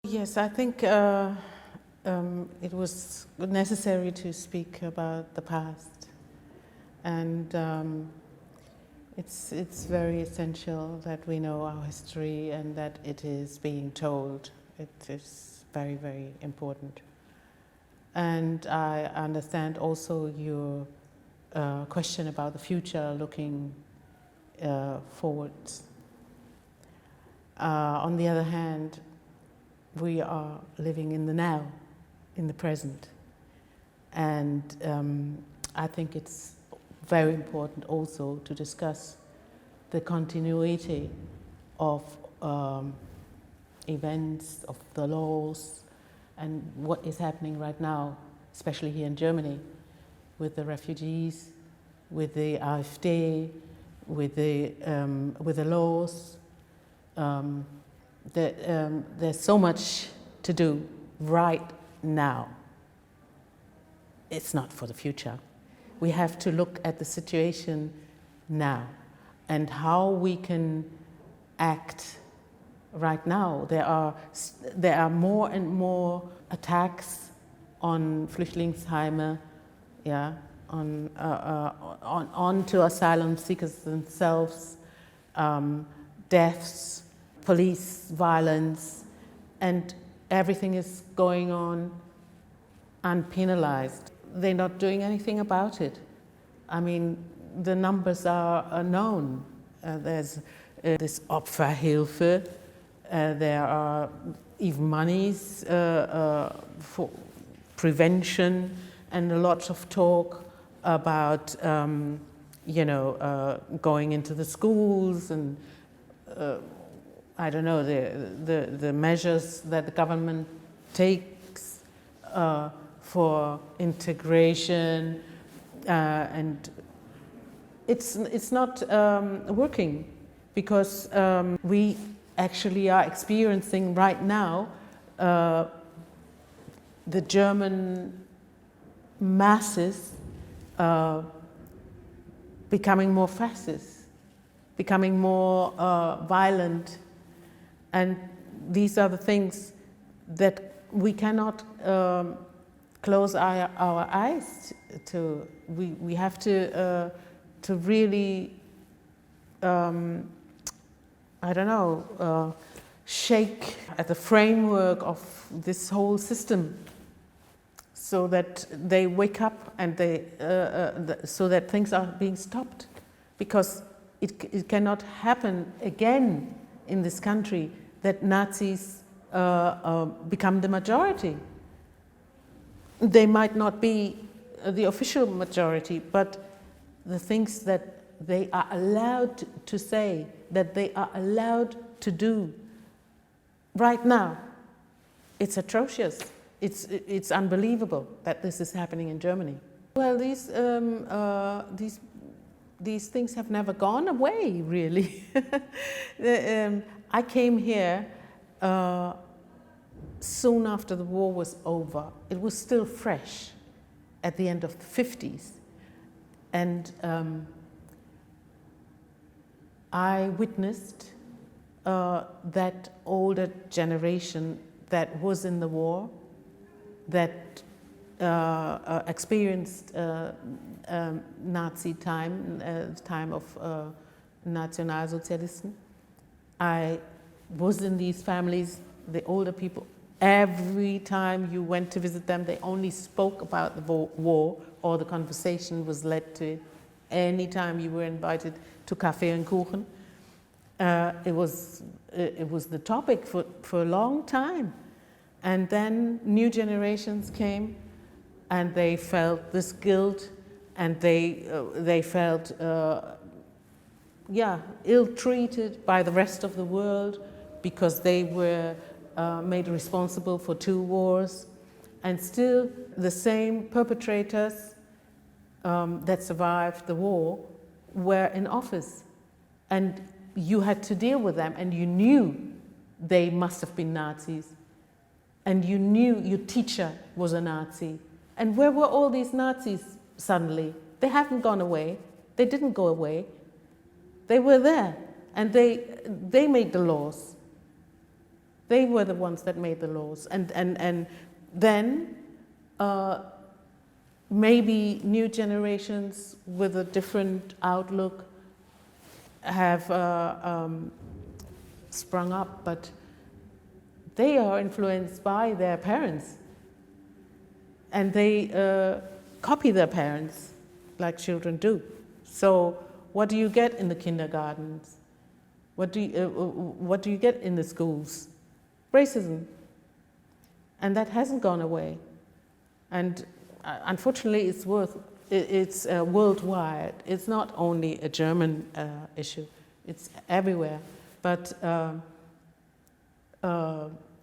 Yes, I think it was necessary to speak about the past, and it's very essential that we know our history and that it is being told. It is very, very important. And I understand also your question about the future, looking forwards. On the other hand, we are living in the now, in the present. And I think it's very important also to discuss the continuity of events, of the laws, and what is happening right now, especially here in Germany, with the refugees, with the AfD, with the laws. There's so much to do right now. It's not for the future. We have to look at the situation now and how we can act right now. There are more and more attacks on Flüchtlingsheime, yeah, onto asylum seekers themselves, deaths, police violence, and everything is going on unpenalized. They're not doing anything about it. I mean, the numbers are known. There's this Opferhilfe. There are even monies for prevention, and a lot of talk about, going into the schools and I don't know, the measures that the government takes for integration, and it's not working, because we actually are experiencing right now the German masses becoming more fascist, becoming more violent. And these are the things that we cannot close our eyes to. We have to really, shake at the framework of this whole system, so that they wake up and so that things are being stopped, because it cannot happen again in this country that Nazis become the majority. They might not be the official majority, but the things that they are allowed to say, that they are allowed to do right now, it's atrocious. It's unbelievable that this is happening in Germany. Well, these things have never gone away, really. I came here soon after the war was over. It was still fresh at the end of the 50s. And I witnessed that older generation that was in the war, that experienced Nazi time of Nationalsozialisten. I was in these families, the older people. Every time you went to visit them, they only spoke about the war, or the conversation was led to it. Anytime you were invited to Kaffee and Kuchen, it was the topic for a long time. And then new generations came, and they felt this guilt, and they felt ill-treated by the rest of the world, because they were made responsible for 2 wars. And still the same perpetrators that survived the war were in office, and you had to deal with them, and you knew they must have been Nazis, and you knew your teacher was a Nazi. And where were all these Nazis suddenly? They haven't gone away. They didn't go away. They were there, and they made the laws. They were the ones that made the laws. And then maybe new generations with a different outlook have sprung up, but they are influenced by their parents. And they copy their parents like children do. So what do you get in the kindergartens? What do you get in the schools? Racism. And that hasn't gone away. And unfortunately, it's worldwide. It's not only a German issue. It's everywhere. But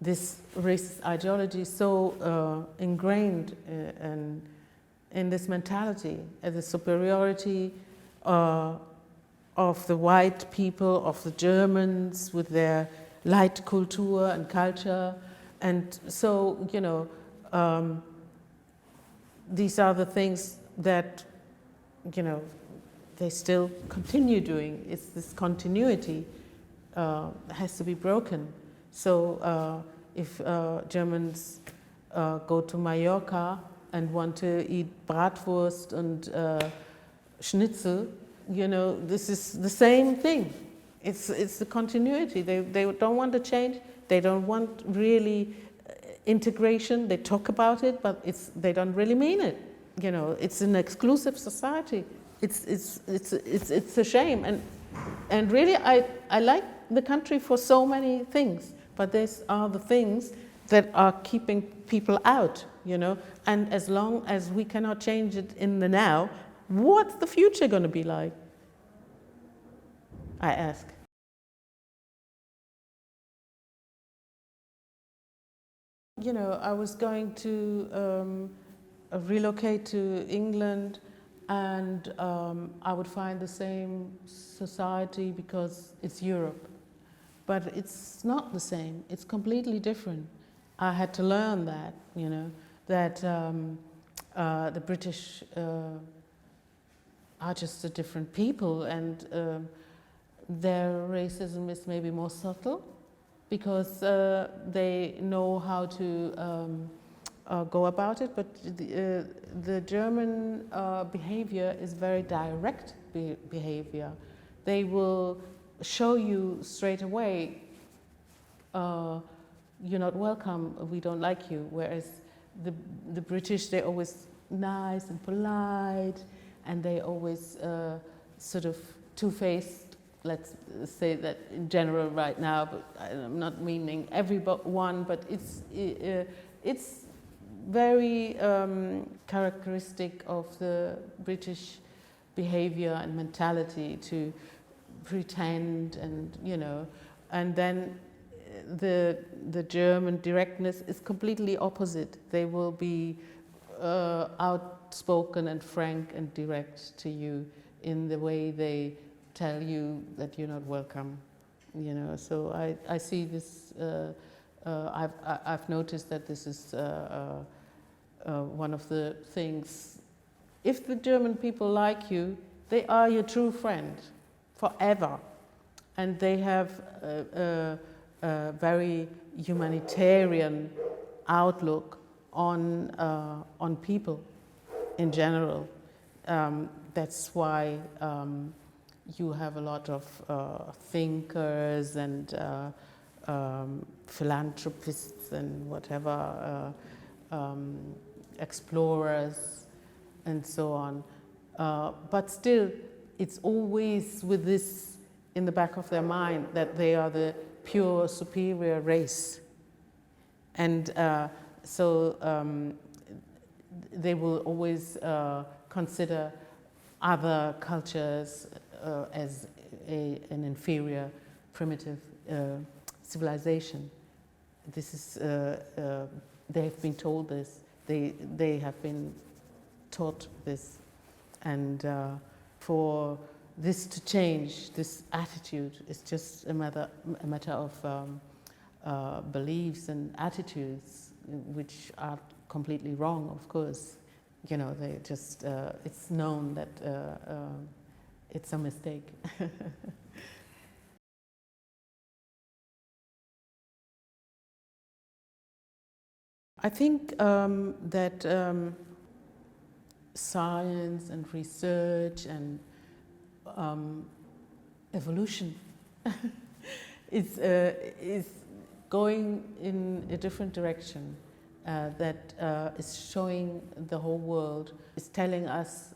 this racist ideology is so ingrained in this mentality, the superiority of the white people, of the Germans with their light culture and culture. And so, you know, these are the things that, you know, they still continue doing. It's this continuity has to be broken. So if Germans go to Mallorca and want to eat Bratwurst and Schnitzel, you know, this is the same thing. It's the continuity. They don't want to change. They don't want really integration. They talk about it, but they don't really mean it. You know, it's an exclusive society. It's a shame. And really, I like the country for so many things, but these are the things that are keeping people out, you know. And as long as we cannot change it in the now, what's the future going to be like? I ask. You know, I was going to relocate to England, and I would find the same society because it's Europe. But it's not the same. It's completely different. I had to learn that, you know, that the British are just a different people, and their racism is maybe more subtle because they know how to go about it. But the German behavior is very direct behavior. They will show you straight away, you're not welcome, we don't like you. Whereas the British, they're always nice and polite, and they always sort of two-faced, let's say that in general right now, but I'm not meaning everyone, but it's very characteristic of the British behavior and mentality to pretend, and you know, and then the German directness is completely opposite. They will be outspoken and frank and direct to you in the way they tell you that you're not welcome, you know. So I see this. I've noticed that this is one of the things. If the German people like you, they are your true friend forever, and they have a very humanitarian outlook on people in general. That's why you have a lot of thinkers and philanthropists and whatever, explorers and so on. But still, it's always with this in the back of their mind that they are the pure superior race. And so they will always consider other cultures as an inferior, primitive civilization. This is, they have been told this, they have been taught this. And for this to change, this attitude is just a matter of beliefs and attitudes, which are completely wrong, of course. You know, they just, it's known that it's a mistake. I think that science and research and evolution is going in a different direction. That is showing the whole world, is telling us,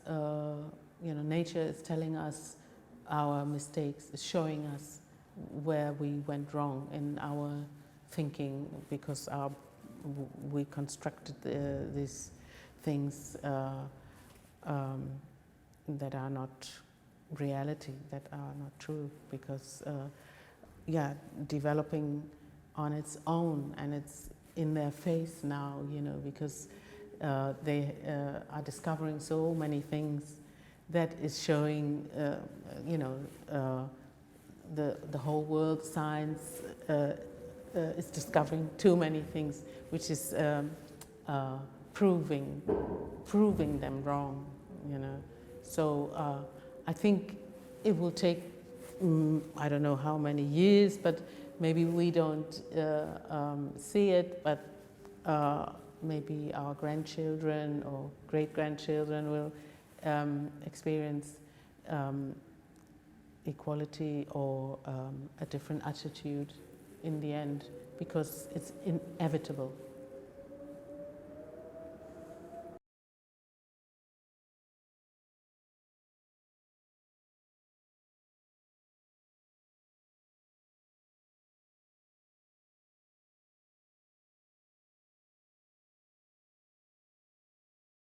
nature is telling us our mistakes, is showing us where we went wrong in our thinking, because we constructed these things that are not reality, that are not true, because developing on its own, and it's in their face now, because they are discovering so many things that is showing, the whole world. Science is discovering too many things, which is proving them wrong, So I think it will take, I don't know how many years, but maybe we don't see it, but maybe our grandchildren or great-grandchildren will experience equality or a different attitude in the end, because it's inevitable.